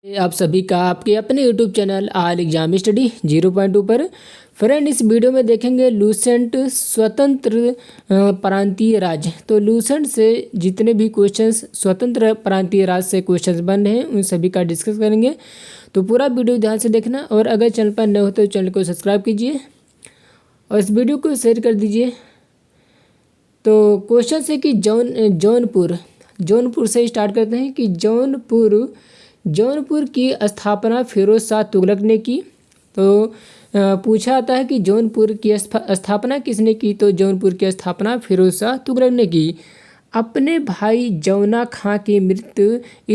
आप सभी का आपके अपने YouTube चैनल आल एग्जाम स्टडी 0.2 पर। फ्रेंड, इस वीडियो में देखेंगे लूसेंट स्वतंत्र प्रांतीय राज्य। तो लूसेंट से जितने भी क्वेश्चंस स्वतंत्र प्रांतीय राज्य से क्वेश्चंस बन रहे हैं उन सभी का डिस्कस करेंगे। तो पूरा वीडियो ध्यान से देखना और अगर चैनल पर नए हो तो चैनल को सब्सक्राइब कीजिए और इस वीडियो को शेयर कर दीजिए। तो क्वेश्चन है कि जौनपुर से स्टार्ट करते हैं कि जौनपुर की स्थापना फिरोज शाह तुगलक ने की। तो पूछा आता है कि जौनपुर की स्थापना किसने की। तो जौनपुर की स्थापना फिरोज शाह तुगलक ने की। अपने भाई जौना खां की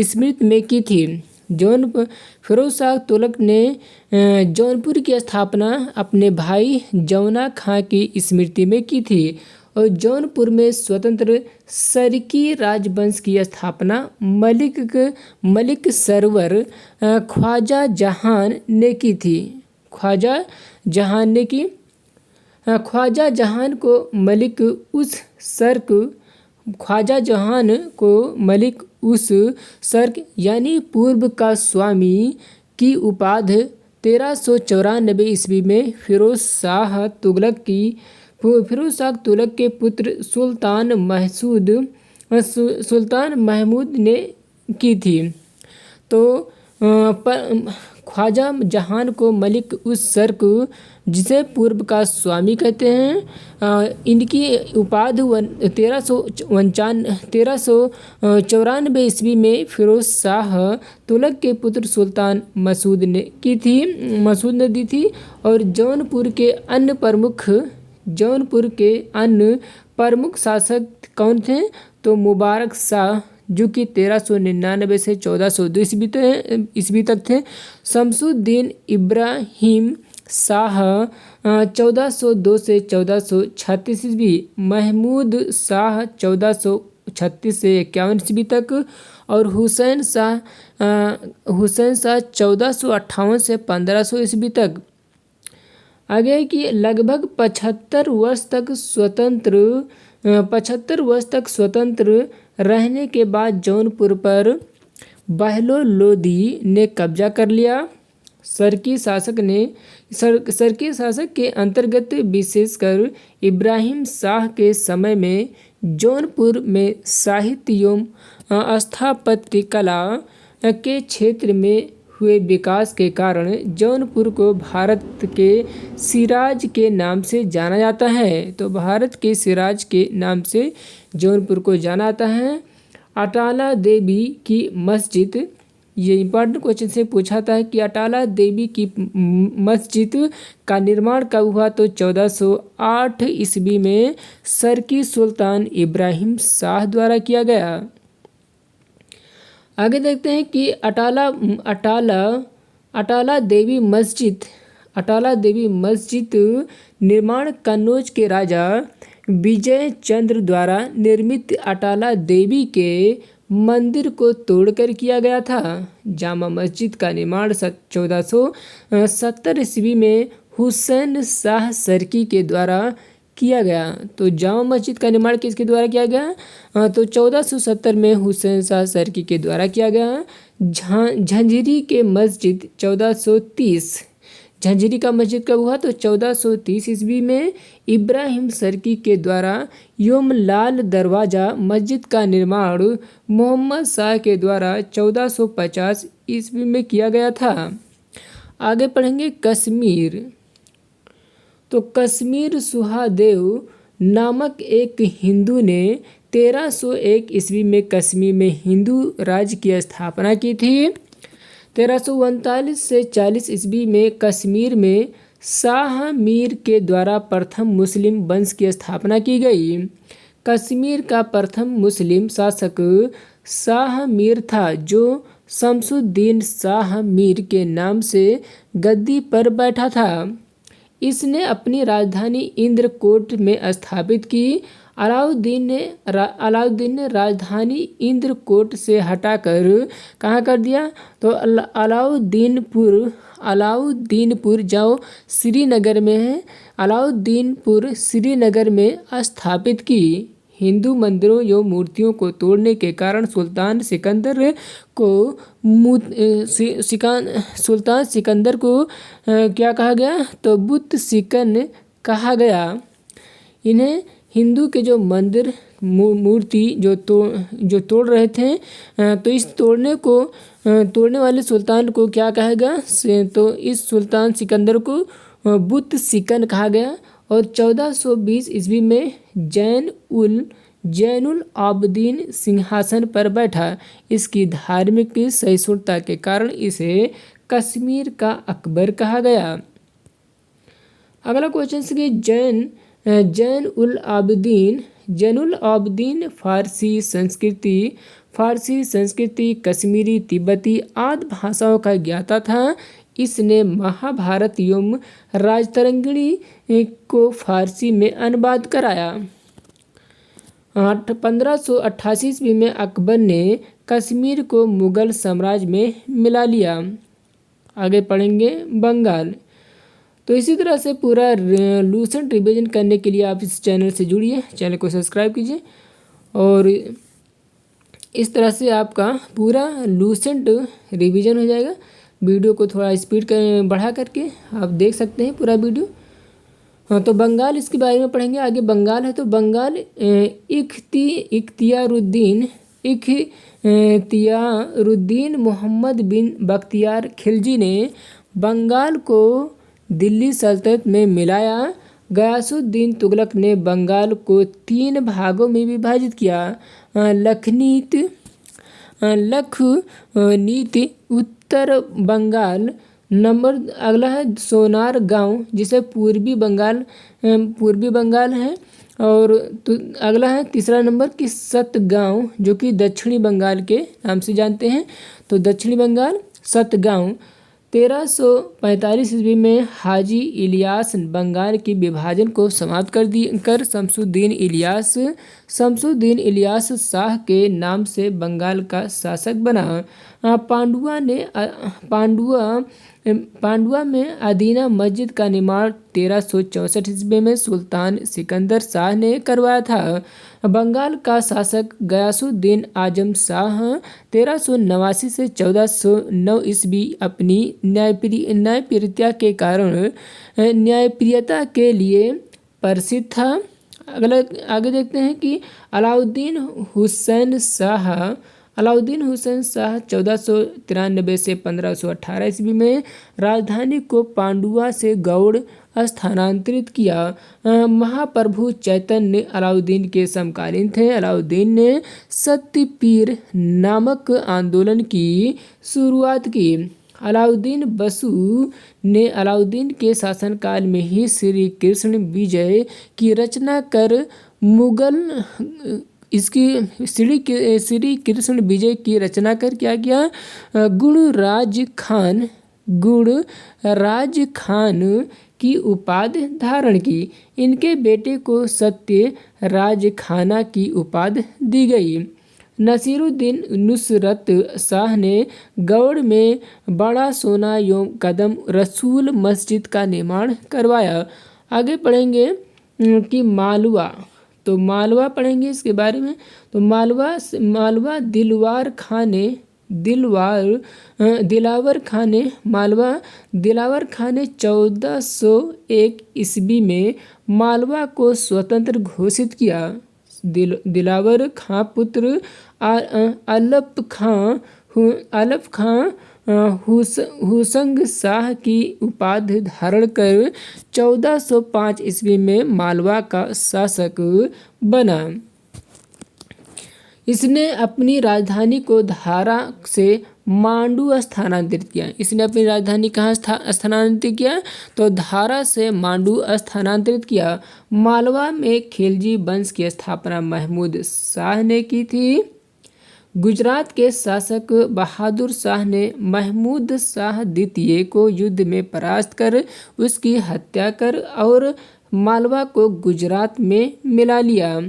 स्मृति में की थी। फिरोज शाह तुगलक ने जौनपुर की स्थापना अपने भाई जौना खां की स्मृति में की थी और जौनपुर में स्वतंत्र सरकी राजवंश की स्थापना मलिक सरवर ख्वाजा जहान ने की थी। ख्वाजा जहान को मलिक उस सर्क यानी पूर्व का स्वामी की उपाधि 1394 ईस्वी में फिरोज शाह तुगलक के पुत्र सुल्तान महमूद ने की थी। तो ख्वाजा जहान को मलिक उस सर्क जिसे पूर्व का स्वामी कहते हैं, इनकी उपाधि 1394 ईस्वी में फिरोज शाह तुगलक के पुत्र सुल्तान मसूद ने दी थी। और जौनपुर के अन्य प्रमुख शासक कौन थे। तो मुबारक शाह जो कि 1399 से 1402 ईस्वी तक थे। शमसुद्दीन इब्राहिम शाह 1402 से 1436 ईस्वी। महमूद शाह 1436 से 51 ईस्वी तक। और हुसैन शाह 1458 से 1500 ईस्वी तक। आगे कि लगभग 75 वर्ष तक स्वतंत्र रहने के बाद जौनपुर पर बहलोल लोदी ने कब्जा कर लिया। सरकी शासक के अंतर्गत विशेषकर इब्राहिम शाह के समय में जौनपुर में साहित्य एवं स्थापत्य कला के क्षेत्र में हुए विकास के कारण जौनपुर को भारत के सिराज के नाम से जाना जाता है। तो भारत के सिराज के नाम से जौनपुर को जाना जाता है। अटाला देवी की मस्जिद, ये इम्पोर्टेंट क्वेश्चन से पूछा था कि अटाला देवी की मस्जिद का निर्माण कब हुआ। तो 1408 ईस्वी में सरकी सुल्तान इब्राहिम शाह द्वारा किया गया। आगे देखते हैं कि अटाला देवी मस्जिद निर्माण कन्नौज के राजा विजय चंद्र द्वारा निर्मित अटाला देवी के मंदिर को तोड़कर किया गया था। जामा मस्जिद का निर्माण 1470 ईस्वी में हुसैन शाह सरकी के द्वारा किया गया। तो जामा मस्जिद का निर्माण किसके द्वारा किया गया। तो 1470 में हुसैन शाह सरकी के द्वारा किया गया। झंझरी के मस्जिद 1430। झंझरी का मस्जिद कब हुआ। तो 1430 ईस्वी में इब्राहिम सरकी के द्वारा योमलाल दरवाजा मस्जिद का निर्माण मोहम्मद शाह के द्वारा 1450 ईस्वी में किया गया था। आगे पढ़ेंगे कश्मीर। तो कश्मीर सुहादेव नामक एक हिंदू ने 1301 ईस्वी में कश्मीर में हिंदू राज्य की स्थापना की थी। 1339 से 40 ईस्वी में कश्मीर में शाह मीर के द्वारा प्रथम मुस्लिम वंश की स्थापना की गई। कश्मीर का प्रथम मुस्लिम शासक शाह मीर था जो शमसुद्दीन शाह मीर के नाम से गद्दी पर बैठा था। इसने अपनी राजधानी इंद्रकोट में स्थापित की। अलाउद्दीन ने राजधानी इंद्रकोट से हटाकर कहाँ कर दिया। तो अलाउद्दीनपुर जो श्रीनगर में है, अलाउद्दीनपुर श्रीनगर में स्थापित की। हिंदू मंदिरों एवं मूर्तियों को तोड़ने के कारण सुल्तान सिकंदर को क्या कहा गया, तो बुत सिकन कहा गया। इन्हें हिंदू के जो मंदिर मूर्ति जो तोड़ रहे थे, तो इस तोड़ने वाले सुल्तान को क्या कहा गया, तो इस सुल्तान सिकंदर को बुत सिकन कहा गया। और 1420 ईस्वी में जैनुल आबदीन सिंहासन पर बैठा। इसकी धार्मिक सहिष्णुता के कारण इसे कश्मीर का अकबर कहा गया। अगला क्वेश्चन है जैनुल आबदीन फारसी संस्कृति कश्मीरी तिब्बती आदि भाषाओं का ज्ञाता था। इसने महाभारत एवं राजतरंगिणी को फारसी में अनुवाद कराया। 1588 ईस्वी में अकबर ने कश्मीर को मुगल साम्राज्य में मिला लिया। आगे पढ़ेंगे बंगाल। तो इसी तरह से पूरा लूसेंट रिवीजन करने के लिए आप इस चैनल से जुड़िए, चैनल को सब्सक्राइब कीजिए और इस तरह से आपका पूरा लूसेंट रिवीजन हो जाएगा। वीडियो को थोड़ा स्पीड बढ़ा करके आप देख सकते हैं पूरा वीडियो। हाँ, तो बंगाल इसके बारे में पढ़ेंगे। आगे बंगाल है, तो बंगाल इख्तियारुद्दीन मोहम्मद बिन बख्तियार खिलजी ने बंगाल को दिल्ली सल्तनत में मिलाया। गयासुद्दीन तुगलक ने बंगाल को 3 भागों में विभाजित किया। लखनीत उत्तर बंगाल, नंबर अगला है सोनार गांव जिसे पूर्वी बंगाल है। और तो अगला है तीसरा नंबर कि सतगांव जो कि दक्षिणी बंगाल के नाम से जानते हैं, तो दक्षिणी बंगाल सतगांव। 1345 ईस्वी में हाजी इलियास बंगाल के विभाजन को समाप्त कर शमसुद्दीन इलियास शाह के नाम से बंगाल का शासक बना। पांडुआ में अदीना मस्जिद का निर्माण 1364 ईस्वी में सुल्तान सिकंदर शाह ने करवाया था। बंगाल का शासक गयासुद्दीन आजम शाह 1389 से 1409 ईस्वी अपनी न्यायप्रियता के लिए प्रसिद्ध था। आगे देखते हैं कि अलाउद्दीन हुसैन शाह 1493 से 1518 ईस्वी में राजधानी को पांडुआ से गौड़ स्थानांतरित किया। महाप्रभु चैतन्य अलाउद्दीन के समकालीन थे। अलाउद्दीन ने सत्यपीर नामक आंदोलन की शुरुआत की। अलाउद्दीन बसु ने अलाउद्दीन के शासनकाल में ही श्री कृष्ण विजय की रचना कर श्री कृष्ण विजय की रचना कर क्या किया, गुणराज खान की उपाधि धारण की। इनके बेटे को सत्य राज खाना की उपाधि दी गई। नसीरुद्दीन नुसरत शाह ने गौड़ में बड़ा सोना एवं कदम रसूल मस्जिद का निर्माण करवाया। आगे पढ़ेंगे कि मालवा, तो मालवा पढ़ेंगे इसके बारे में। तो मालवा दिलावर खान ने 1401 ईस्वी में मालवा को स्वतंत्र घोषित किया। दिलावर खां पुत्र अलप खां हुसंग शाह की उपाधि धारण कर 1405 ईस्वी में मालवा का शासक बना। इसने अपनी राजधानी को धारा से मांडू स्थानांतरित किया। इसने अपनी राजधानी कहाँ स्थानांतरित किया, तो धारा से मांडू स्थानांतरित किया। मालवा में खिलजी वंश की स्थापना महमूद शाह ने की थी। गुजरात के शासक बहादुर शाह ने महमूद शाह द्वितीय को युद्ध में परास्त कर उसकी हत्या कर और मालवा को गुजरात में मिला लिया।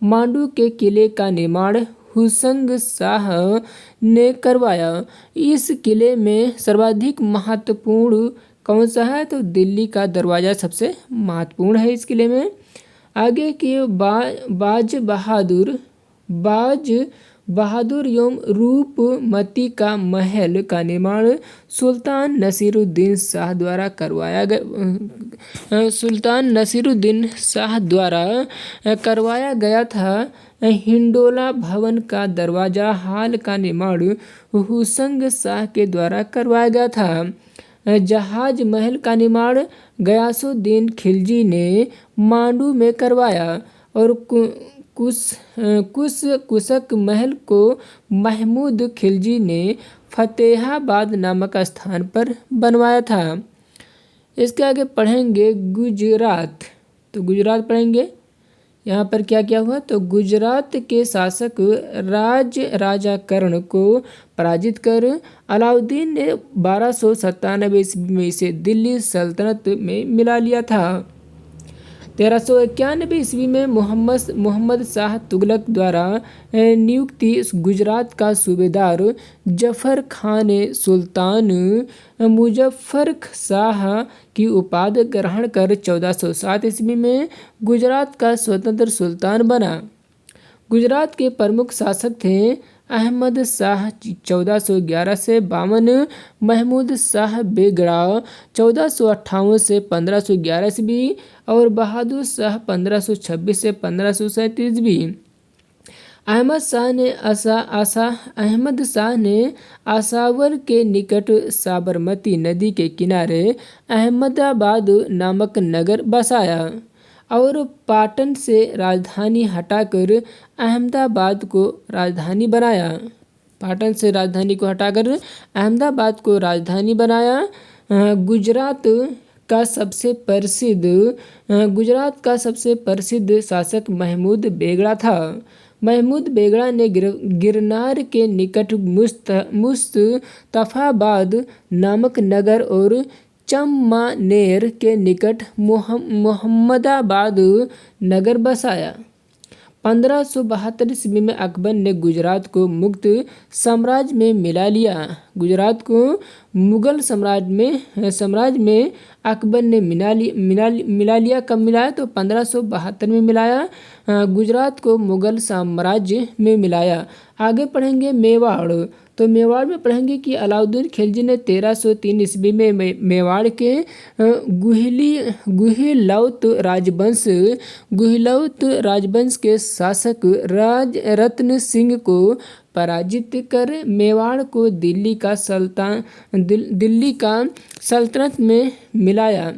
मांडू के किले का निर्माण हुसंग शाह ने करवाया। इस किले में सर्वाधिक महत्वपूर्ण कौन सा है, तो दिल्ली का दरवाज़ा सबसे महत्वपूर्ण है इस किले में। आगे के बाज बहादुर एवं रूपमती का महल का निर्माण सुल्तान नसीरुद्दीन शाह द्वारा करवाया गया था। हिंडोला भवन का दरवाजा हाल का निर्माण हुसंग शाह के द्वारा करवाया गया था। जहाज महल का निर्माण गयासुद्दीन खिलजी ने मांडू में करवाया और कुशक महल को महमूद खिलजी ने फतेहाबाद नामक स्थान पर बनवाया था। इसके आगे पढ़ेंगे गुजरात। तो गुजरात पढ़ेंगे। यहाँ पर क्या क्या हुआ, तो गुजरात के शासक राजा कर्ण को पराजित कर अलाउद्दीन ने 1297 ईस्वी में इसे दिल्ली सल्तनत में मिला लिया था। 1391 ईस्वी में मोहम्मद शाह तुगलक द्वारा नियुक्ति गुजरात का सूबेदार जफर खान ने सुल्तान मुजफ्फर शाह की उपाधि ग्रहण कर 1407 ईस्वी में गुजरात का स्वतंत्र सुल्तान बना। गुजरात के प्रमुख शासक थे अहमद शाह 1411 से 52, महमूद शाह बेगड़ा 1458 से 1511 ईस्वी और बहादुर शाह 1526 से 1537 ईस्वी। अहमद शाह ने आसावर के निकट साबरमती नदी के किनारे अहमदाबाद नामक नगर बसाया और पाटन से राजधानी हटाकर अहमदाबाद को राजधानी बनाया। गुजरात का सबसे प्रसिद्ध शासक महमूद बेगड़ा था। महमूद बेगड़ा ने गिरनार के निकट मुस्तफाबाद नामक नगर और चम्मानेर के निकट मोहम्मदाबाद नगर बसाया। 1572 ईस्वी में अकबर ने गुजरात को मुगल साम्राज्य में मिला लिया। गुजरात को मुगल साम्राज्य में अकबर ने मिला लिया। कब मिलाया, तो 1572 में मिलाया। गुजरात को मुगल साम्राज्य में मिलाया। आगे पढ़ेंगे मेवाड़। तो मेवाड़ में पढ़ेंगे कि अलाउद्दीन खिलजी ने 1303 ईस्वी में मेवाड़ के गुहिलौत राजवंश के शासक राज रत्न सिंह को पराजित कर मेवाड़ को दिल्ली का सल्तनत में मिलाया।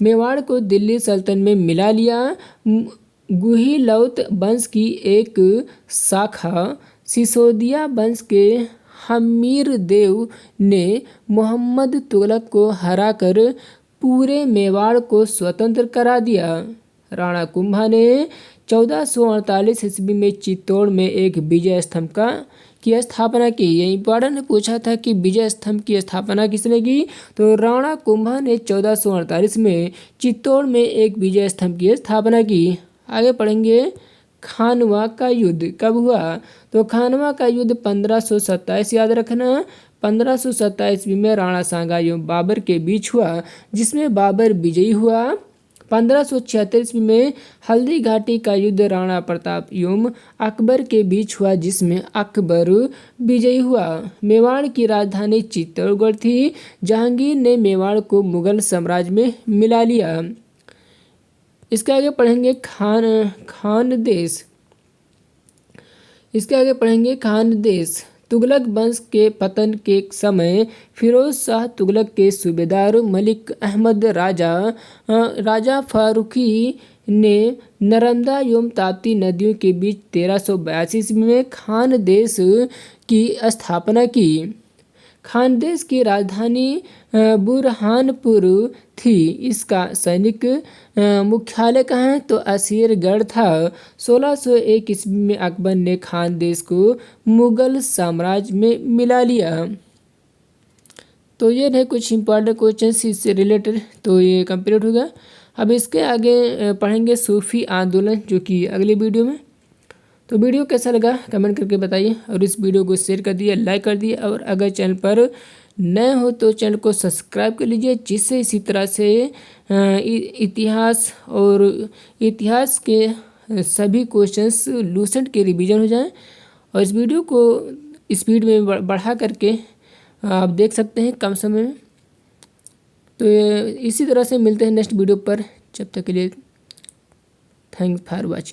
मेवाड़ को दिल्ली सल्तनत में मिला लिया। गुहिलौत वंश की एक शाखा सिसोदिया वंश के हमीर देव ने मोहम्मद तुगलक को हराकर पूरे मेवाड़ को स्वतंत्र करा दिया। राणा कुंभा ने 1448 ईस्वी में चित्तौड़ में एक विजय स्तंभ की स्थापना की। ये इंपॉर्टेंट ने पूछा था कि विजय स्तंभ की स्थापना किसने की, तो राणा कुंभा ने 1448 में चित्तौड़ में एक विजय स्तंभ की स्थापना की। आगे पढ़ेंगे खानवा का युद्ध कब हुआ, तो खानवा का युद्ध 1527 याद रखना। 1527 ईस्वी में राणा सांगा एवं बाबर के बीच हुआ, जिसमें बाबर विजयी हुआ। 1576 ईस्वी में हल्दी घाटी का युद्ध राणा प्रताप एवं अकबर के बीच हुआ, जिसमें अकबर विजयी हुआ। मेवाड़ की राजधानी चित्तौड़गढ़ थी। जहांगीर ने मेवाड़ को मुगल साम्राज्य में मिला लिया। इसके आगे पढ़ेंगे खानदेश। तुगलक वंश के पतन के समय फिरोज शाह तुगलक के सूबेदार मलिक अहमद राजा फारूकी ने नर्मदा एवं ताप्ती नदियों के बीच 1382 ईस्वी में खानदेश की स्थापना की। खानदेश की राजधानी बुरहानपुर थी। इसका सैनिक मुख्यालय कहाँ है, तो असीरगढ़ था। 1601 ईस्वी में अकबर ने खानदेश को मुगल साम्राज्य में मिला लिया। तो ये रहे कुछ इंपॉर्टेंट क्वेश्चन इससे रिलेटेड, तो ये कंप्लीट होगा। अब इसके आगे पढ़ेंगे सूफी आंदोलन, जो कि अगले वीडियो में। तो वीडियो कैसा लगा कमेंट करके बताइए और इस वीडियो को शेयर कर दिए, लाइक कर दिए और अगर चैनल पर नए हो तो चैनल को सब्सक्राइब कर लीजिए, जिससे इसी तरह से इतिहास के सभी क्वेश्चंस लूसेंट के रिवीजन हो जाएं। और इस वीडियो को स्पीड में बढ़ा करके आप देख सकते हैं कम समय में। तो इसी तरह से मिलते हैं नेक्स्ट वीडियो पर। जब तक के लिए थैंक्स फॉर वॉचिंग।